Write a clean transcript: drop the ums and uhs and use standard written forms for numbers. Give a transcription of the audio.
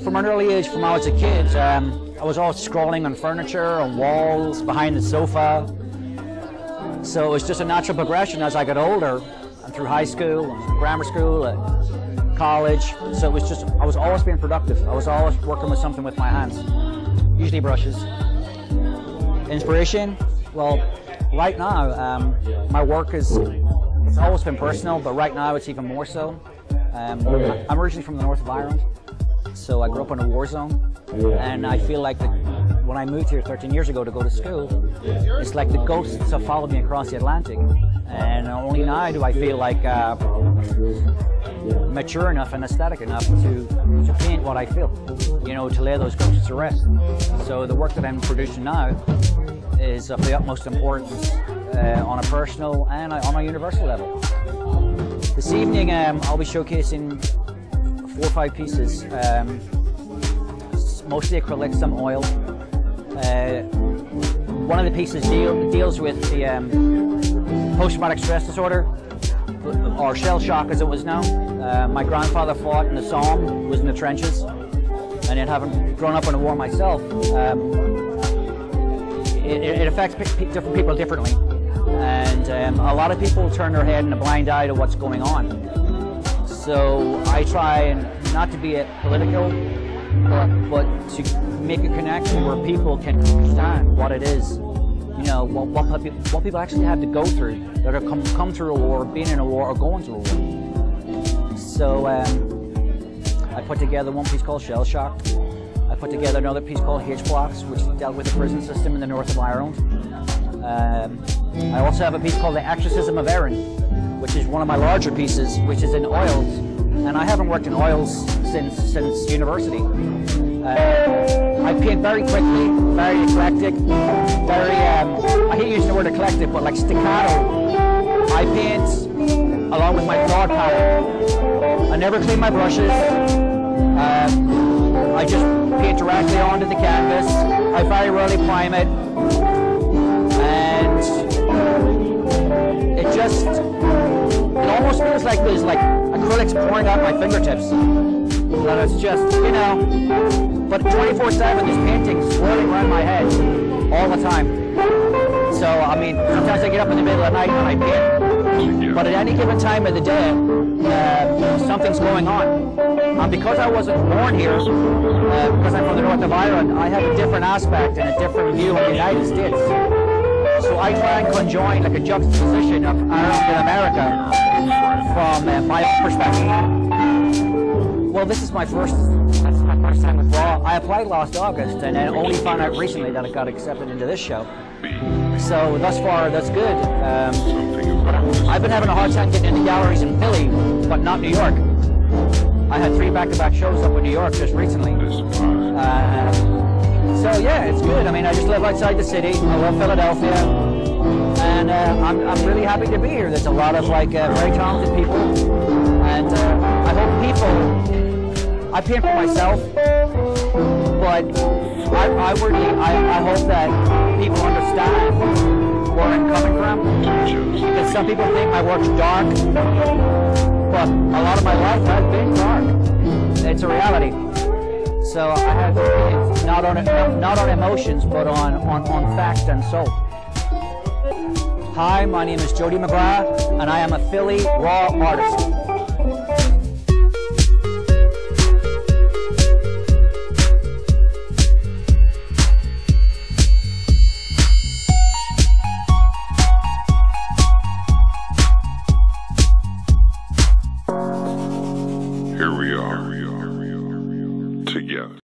From an early age, from when I was a kid, I was always scrawling on furniture, on walls, behind the sofa. So it was just a natural progression as I got older, and through high school, and grammar school, and college. So it was just, I was always being productive. I was always working with something with my hands, usually brushes. Inspiration? Well, right now, my work is, it's always been personal, but right now it's even more so. I'm originally from the north of Ireland. So I grew up in a war zone, and I feel like when I moved here 13 years ago to go to school, it's like the ghosts have followed me across the Atlantic, and only now do I feel like mature enough and aesthetic enough to paint what I feel, you know, to lay those ghosts to rest. So the work that I'm producing now is of the utmost importance on a personal and on a universal level. This evening I'll be showcasing 4 or 5 pieces, mostly acrylic, some oil. One of the pieces deals with the post-traumatic stress disorder, or shell shock as it was known. My grandfather fought in the Somme, was in the trenches, and then having grown up in a war myself, it affects different people differently. And a lot of people turn their head in a blind eye to what's going on. So I try not to be political, but to make a connection where people can understand what it is, you know, what people actually have to go through that have come through a war, been in a war, or going through a war. So I put together one piece called Shell Shock. I put together another piece called H-Blocks, which dealt with the prison system in the north of Ireland. I also have a piece called The Exorcism of Erin, which is one of my larger pieces, which is in oils, and I haven't worked in oils since university. I paint very quickly, very eclectic, very, I hate using the word eclectic, but like staccato. I paint along with my broad palette. I never clean my brushes. I just paint directly onto the canvas. I very rarely prime it. And it almost feels like there's like acrylics pouring out my fingertips. That it's just, you know, but 24/7 there's paintings swirling around my head all the time. So, I mean, sometimes I get up in the middle of the night and I paint. But at any given time of the day, something's going on. And because I wasn't born here, because I'm from the north of Ireland, I have a different aspect and a different view of the United States. So I try and conjoin like a juxtaposition of Ireland and America from my perspective. Well, this is my first time with Raw. I applied last August and then only found out recently that it got accepted into this show. So thus far, that's good. I've been having a hard time getting into galleries in Philly, but not New York. I had 3 back-to-back shows up in New York just recently. So yeah, it's good. I mean, I just live outside the city. I love Philadelphia, and I'm really happy to be here. There's a lot of like very talented people, and I hope people. I paint for myself, but I hope that people understand where I'm coming from. Because some people think my work's dark, but a lot of my life has been dark. It's a reality. So I have opinions, not on emotions, but on fact and soul. Hi, my name is Jody McGrath, and I am a Philly raw artist.